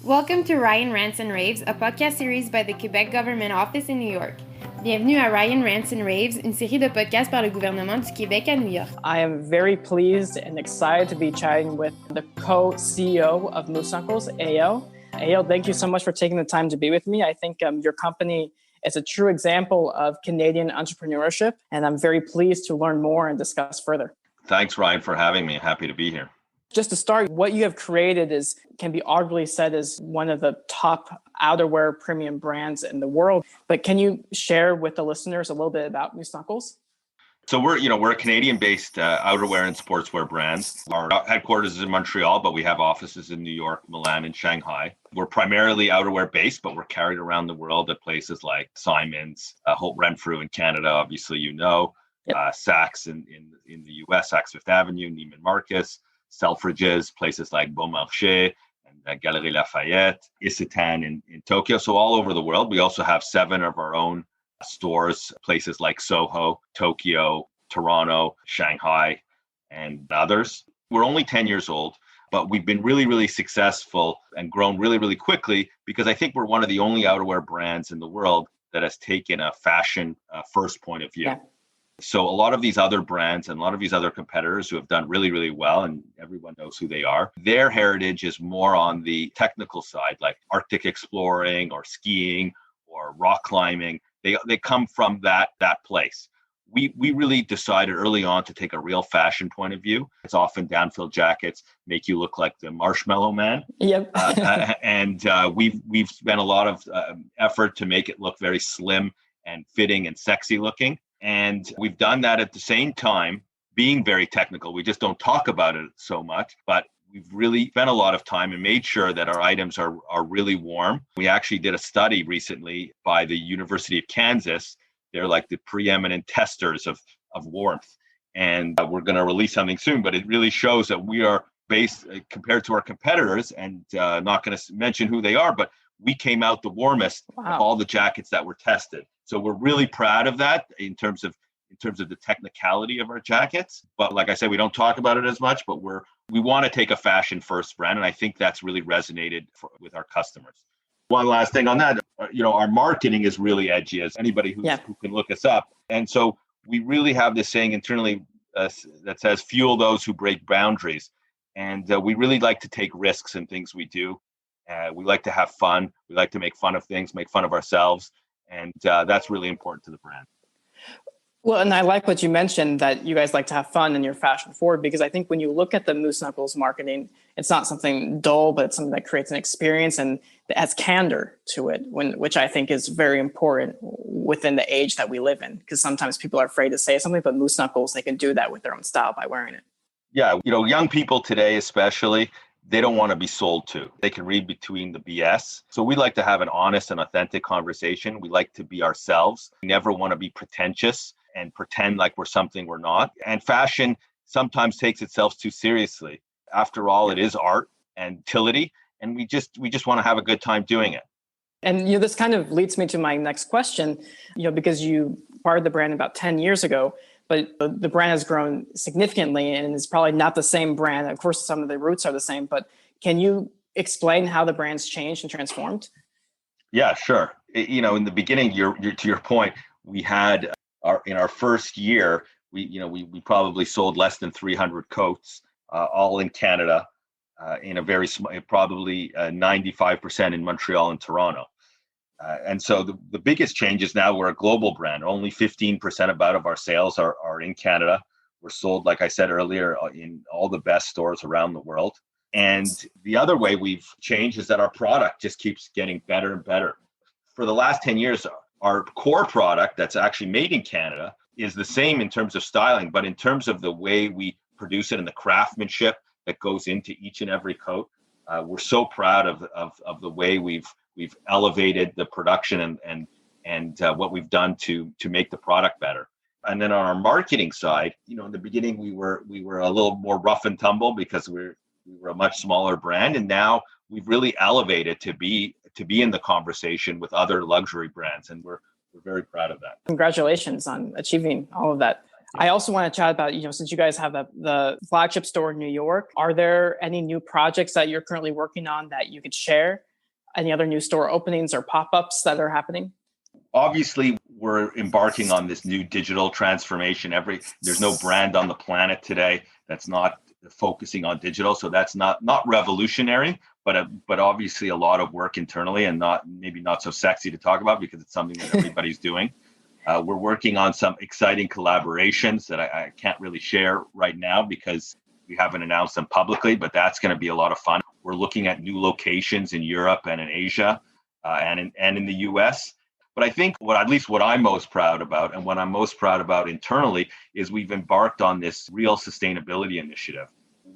Welcome to Ryan Rants Raves, a podcast series by the Quebec Government Office in New York. Bienvenue à Ryan Rants Raves, une série de podcasts par le gouvernement du Québec à New York. I am very pleased and excited to be chatting with the co-CEO of Moose Knuckles, Ayal. Ayal, thank you so much for taking the time to be with me. I think your company is a true example of Canadian entrepreneurship, and I'm very pleased to learn more and discuss further. Thanks, Ryan, for having me. Happy to be here. Just to start, what you have created can be arguably said as one of the top outerwear premium brands in the world. But can you share with the listeners a little bit about Moose Knuckles? So we're a Canadian-based outerwear and sportswear brand. Our headquarters is in Montreal, but we have offices in New York, Milan, and Shanghai. We're primarily outerwear-based, but we're carried around the world at places like Simon's, Holt Renfrew in Canada, obviously Yep. Saks in the U.S., Saks Fifth Avenue, Neiman Marcus, Selfridges, places like Beaumarchais and Galeries Lafayette, Isetan in Tokyo. So all over the world. We also have 7 of our own stores, places like Soho, Tokyo, Toronto, Shanghai, and others. We're only 10 years old, but we've been really, really successful and grown really, really quickly because I think we're one of the only outerwear brands in the world that has taken a fashion first point of view. Yeah. So a lot of these other brands and a lot of these other competitors who have done really, really well, and everyone knows who they are, their heritage is more on the technical side, like Arctic exploring or skiing or rock climbing. They come from that place. We really decided early on to take a real fashion point of view. It's often down-filled jackets make you look like the Marshmallow Man. Yep. We've spent a lot of effort to make it look very slim and fitting and sexy looking. And we've done that at the same time, being very technical. We just don't talk about it so much, but we've really spent a lot of time and made sure that our items are really warm. We actually did a study recently by the University of Kansas. They're like the preeminent testers of warmth. And we're going to release something soon, but it really shows that we are based compared to our competitors, and not going to mention who they are, but we came out the warmest of all the jackets that were tested. So we're really proud of that in terms of the technicality of our jackets. But like I said, we don't talk about it as much, but we want to take a fashion first brand. And I think that's really resonated with our customers. One last thing on that, our marketing is really edgy, as anybody who can look us up. And so we really have this saying internally that says, fuel those who break boundaries. And we really like to take risks in things we do. We like to have fun. We like to make fun of things, make fun of ourselves. And that's really important to the brand. Well, and I like what you mentioned, that you guys like to have fun and you're fashion forward, because I think when you look at the Moose Knuckles marketing, it's not something dull, but it's something that creates an experience and that adds candor to it, which I think is very important within the age that we live in, because sometimes people are afraid to say something, but Moose Knuckles, they can do that with their own style by wearing it. Yeah, young people today especially, they don't want to be sold to. They can read between the BS. So we like to have an honest and authentic conversation. We like to be ourselves. We never want to be pretentious and pretend like we're something we're not. And fashion sometimes takes itself too seriously. After all, it is art and utility, and we just want to have a good time doing it. And this kind of leads me to my next question, because you acquired the brand about 10 years ago, but the brand has grown significantly and it's probably not the same brand. Of course, some of the roots are the same, but can you explain how the brand's changed and transformed? Yeah, sure. In the beginning, to your point, we had in our first year, we probably sold less than 300 coats, all in Canada, in a very small, probably 95% in Montreal and Toronto. And so the biggest change is now we're a global brand. Only 15% of our sales are in Canada. We're sold, like I said earlier, in all the best stores around the world. And the other way we've changed is that our product just keeps getting better and better. For the last 10 years, our core product that's actually made in Canada is the same in terms of styling, but in terms of the way we produce it and the craftsmanship that goes into each and every coat, we're so proud of the way we've elevated the production and what we've done to make the product better. And then on our marketing side, in the beginning we were a little more rough and tumble because we were a much smaller brand, and now we've really elevated to be in the conversation with other luxury brands, and we're very proud of that. Congratulations on achieving all of that. I also want to chat about, since you guys have the flagship store in New York, are there any new projects that you're currently working on that you could share? any other new store openings or pop-ups that are happening? Obviously, we're embarking on this new digital transformation. There's no brand on the planet today that's not focusing on digital. So that's not revolutionary, but obviously a lot of work internally, and maybe not so sexy to talk about because it's something that everybody's doing. We're working on some exciting collaborations that I can't really share right now because we haven't announced them publicly, but that's going to be a lot of fun. We're looking at new locations in Europe and in Asia and in the US. But I think what I'm most proud about, and what I'm most proud about internally, is we've embarked on this real sustainability initiative.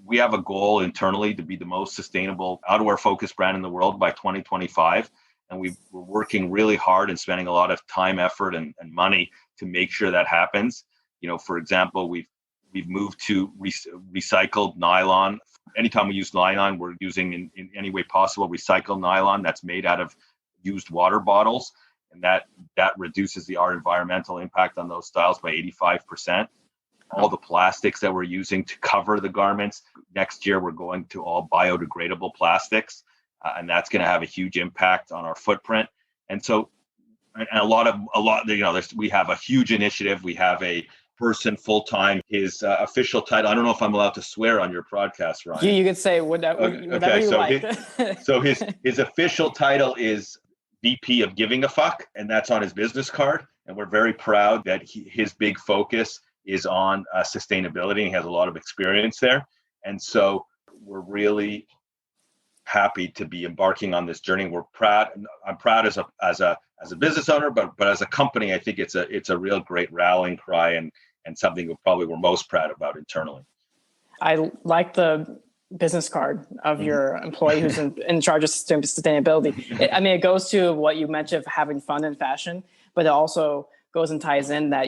We have a goal internally to be the most sustainable outerwear-focused brand in the world by 2025. And we're working really hard and spending a lot of time, effort, and money to make sure that happens. For example, we've moved to recycled nylon. Anytime we use nylon, we're using in any way possible recycled nylon that's made out of used water bottles. And that reduces our environmental impact on those styles by 85%. All the plastics that we're using to cover the garments, next year we're going to all biodegradable plastics, and that's going to have a huge impact on our footprint. And so, we have a huge initiative. We have a person full-time. His official title, I don't know if I'm allowed to swear on your podcast, Ryan. You could say whatever you like. So his official title is VP of Giving a Fuck, and that's on his business card. And we're very proud that his big focus is on sustainability. He has a lot of experience there. And so we're really happy to be embarking on this journey. We're proud. I'm proud as a business owner, but as a company, I think it's a real great rallying cry and something we're most proud about internally. I like the business card of your employee who's in charge of sustainability. It goes to what you mentioned of having fun in fashion, but it also goes and ties in that,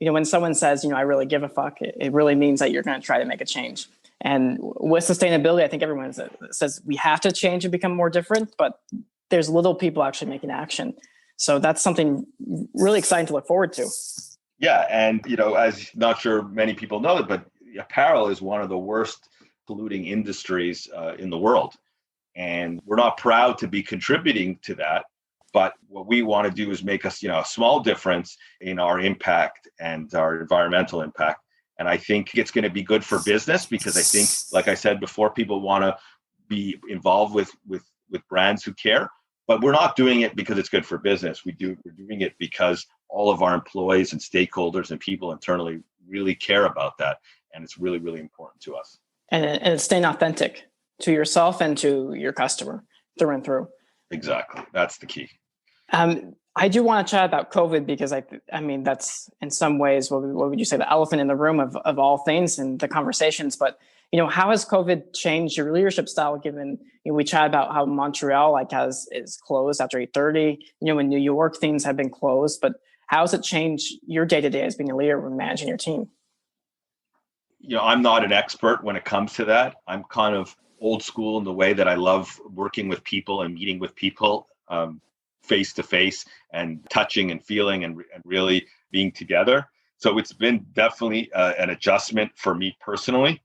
when someone says, I really give a fuck, it really means that you're going to try to make a change. And with sustainability, I think everyone says we have to change and become more different, but there's little people actually making action. So that's something really exciting to look forward to. Yeah. And, as not sure many people know it, but apparel is one of the worst polluting industries in the world. And we're not proud to be contributing to that. But what we want to do is make us, a small difference in our impact and our environmental impact. And I think it's going to be good for business because I think, like I said before, people want to be involved with brands who care. But we're not doing it because it's good for business. We're doing it because all of our employees and stakeholders and people internally really care about that. And it's really, really important to us. And it's staying authentic to yourself and to your customer through and through. Exactly. That's the key. I do want to chat about COVID because that's in some ways, what would you say, the elephant in the room of all things in the conversations. But, how has COVID changed your leadership style given, we chat about how Montreal is closed after 8:30, in New York, things have been closed, but how has it changed your day-to-day as being a leader when managing your team? I'm not an expert when it comes to that. I'm kind of old school in the way that I love working with people and meeting with people face to face and touching and feeling and really being together. So it's been definitely an adjustment for me personally.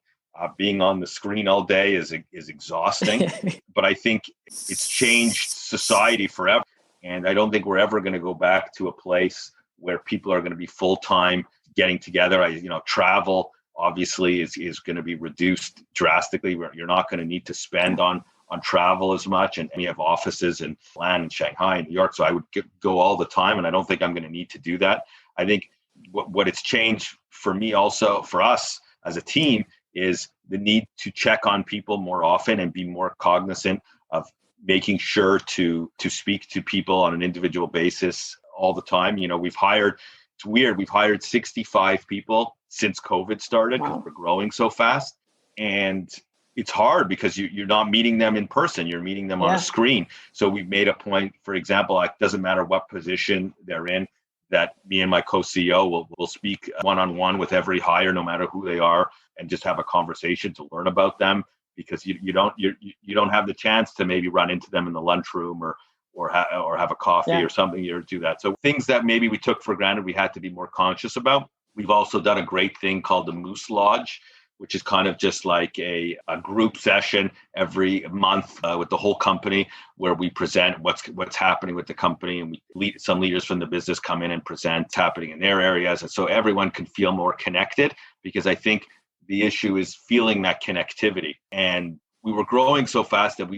Being on the screen all day is exhausting, but I think it's changed society forever. And I don't think we're ever going to go back to a place where people are going to be full-time getting together. Travel obviously is going to be reduced drastically. You're not going to need to spend on travel as much. And we have offices in Milan and Shanghai and New York. So I would go all the time. And I don't think I'm going to need to do that. I think what it's changed for me also, for us as a team, is the need to check on people more often and be more cognizant of making sure to speak to people on an individual basis all the time. It's weird. We've hired 65 people since COVID started because we're growing so fast. And it's hard because you're not meeting them in person. You're meeting them on a screen. So we've made a point, for example, it doesn't matter what position they're in, that me and my co-CEO will speak one-on-one with every hire, no matter who they are, and just have a conversation to learn about them, because you don't have the chance to maybe run into them in the lunchroom or have a coffee or something, or do that. So things that maybe we took for granted, we had to be more conscious about. We've also done a great thing called the Moose Lodge, which is kind of just like a group session every month with the whole company, where we present what's happening with the company, and some leaders from the business come in and present what's happening in their areas, and so everyone can feel more connected, because I think the issue is feeling that connectivity. And we were growing so fast that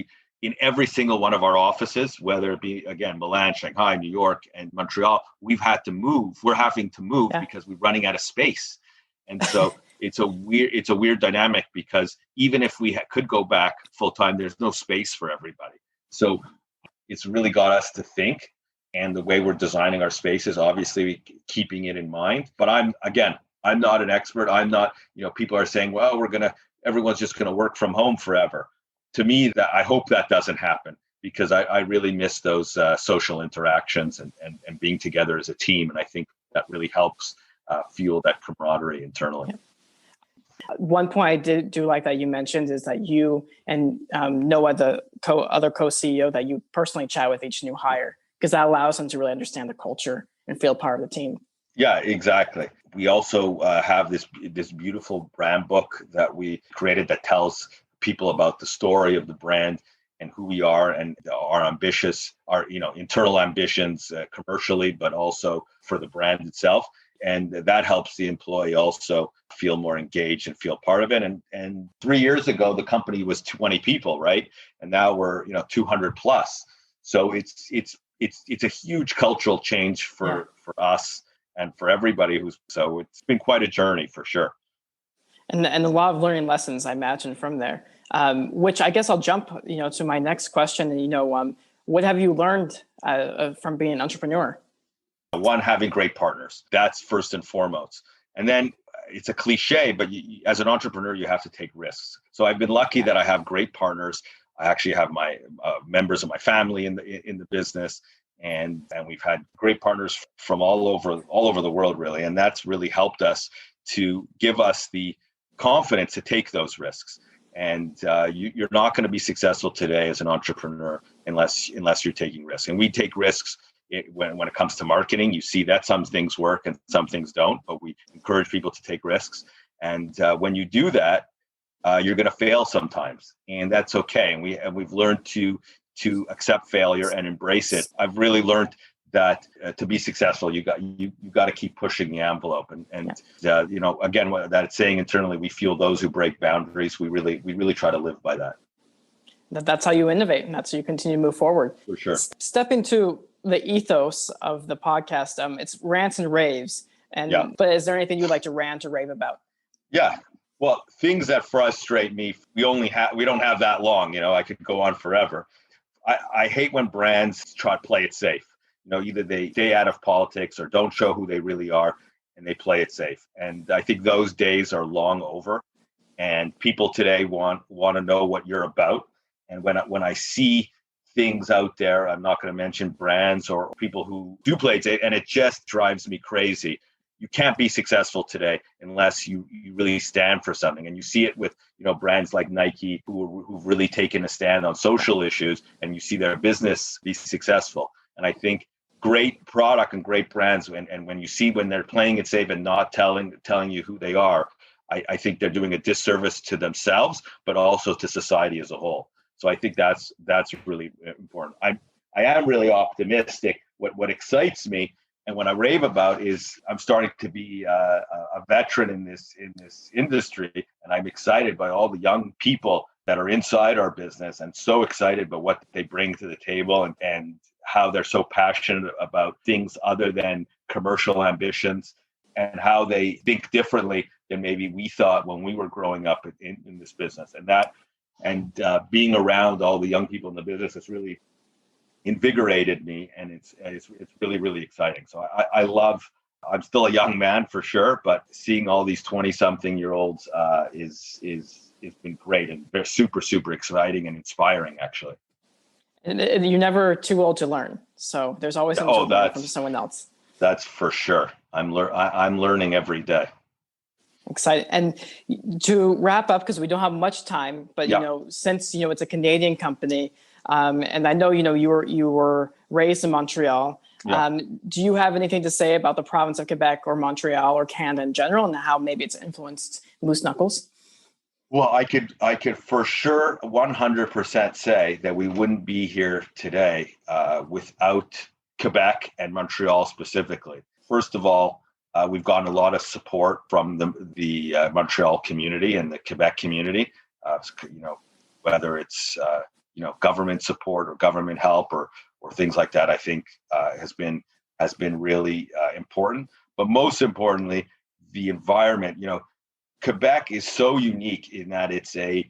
in every single one of our offices, whether it be, again, Milan, Shanghai, New York, and Montreal, we're having to move because we're running out of space. And so it's a weird dynamic, because even if we could go back full time, there's no space for everybody. So it's really got us to think, and the way we're designing our spaces, obviously keeping it in mind. But I'm not an expert. I'm not, people are saying, well, everyone's just going to work from home forever. To me, that I hope that doesn't happen, because I really miss those social interactions and being together as a team. And I think that really helps fuel that camaraderie internally. One point I do like that you mentioned is that you and Noah, the other co-CEO, that you personally chat with each new hire, because that allows them to really understand the culture and feel part of the team. Yeah, exactly. We also have this beautiful brand book that we created that tells people about the story of the brand and who we are, and our internal ambitions commercially, but also for the brand itself. And that helps the employee also feel more engaged and feel part of it. And 3 years ago, the company was 20 people, right? And now we're 200 plus. So it's a huge cultural change for us and for everybody so it's been quite a journey for sure. And a lot of learning lessons, I imagine, from there. Which I guess I'll jump, to my next question. What have you learned from being an entrepreneur? One, having great partners. That's first and foremost. And then it's a cliche, but as an entrepreneur, you have to take risks. So I've been lucky that I have great partners. I actually have my members of my family in the business, and we've had great partners from all over the world, really. And that's really helped us to give us the confidence to take those risks. And you're not going to be successful today as an entrepreneur unless you're taking risks. And we take risks when it comes to marketing. You see that some things work and some things don't, but we encourage people to take risks. And when you do that, you're going to fail sometimes, and that's okay. And we've learned to accept failure and embrace it. I've really learned that to be successful, you got to keep pushing the envelope. And again, what that it's saying internally, we feel those who break boundaries. We really try to live by that. That's how you innovate, and that's how you continue to move forward. For sure. Step into the ethos of the podcast. It's Rants and Raves. But is there anything you'd like to rant or rave about? Yeah. Well, things that frustrate me, we don't have that long. I could go on forever. I hate when brands try to play it safe. Either they stay out of politics or don't show who they really are, and they play it safe. And I think those days are long over. And people today want to know what you're about. And when I see things out there, I'm not going to mention brands or people who do play it safe, and it just drives me crazy. You can't be successful today unless you really stand for something. And you see it with brands like Nike who've really taken a stand on social issues, and you see their business be successful. And I think great product and great brands, and when you see when they're playing it safe and not telling you who they are, I think they're doing a disservice to themselves, but also to society as a whole. So I think that's really important. I am really optimistic. What excites me and what I rave about is I'm starting to be a veteran in this industry, and I'm excited by all the young people that are inside our business, and so excited by what they bring to the table and how they're so passionate about things other than commercial ambitions, and how they think differently than maybe we thought when we were growing up in this business. And being around all the young people in the business has really invigorated me, and it's really, really exciting. So I'm still a young man for sure, but seeing all these 20-something-year-olds is been great, and they're super, super exciting and inspiring, actually. And you're never too old to learn. So there's always something to learn from someone else. That's for sure. I'm learning every day. Excited. And to wrap up, because we don't have much time, but since it's a Canadian company, and I know you were raised in Montreal. Do you have anything to say about the province of Quebec or Montreal or Canada in general, and how maybe it's influenced Moose Knuckles? Well, I could for sure 100% say that we wouldn't be here today without Quebec and Montreal specifically. First of all, we've gotten a lot of support from the Montreal community and the Quebec community. Whether it's government support or government help or things like that, I think has been really important. But most importantly, the environment. Quebec is so unique in that it's a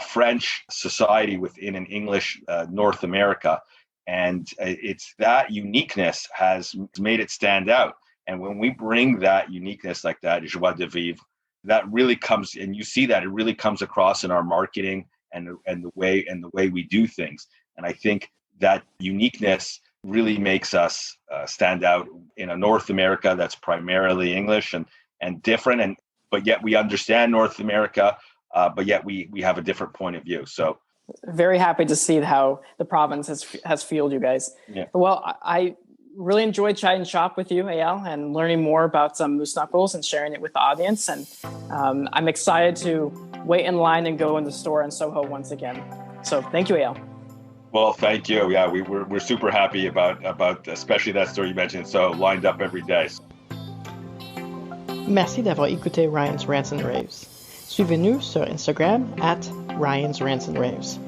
French society within an English North America, and it's that uniqueness has made it stand out. And when we bring that uniqueness like that, joie de vivre, that really comes, and you see that it really comes across in our marketing and the way we do things. And I think that uniqueness really makes us stand out in a North America that's primarily English and different, but yet we understand North America, but yet we have a different point of view. So very happy to see how the province has fueled you guys. Yeah. Well, I really enjoyed chatting shop with you, Ayal, and learning more about some moose knuckles and sharing it with the audience. And I'm excited to wait in line and go in the store in Soho once again. So thank you, Ayal. Well, thank you. Yeah, we're super happy about especially that store you mentioned. So lined up every day. Merci d'avoir écouté Ryan's Rants and Raves. Suivez-nous sur Instagram @Ryan's Rants and Raves.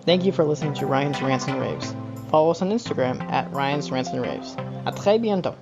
Thank you for listening to Ryan's Rants and Raves. Follow us on Instagram @Ryan's Rants and Raves. À très bientôt.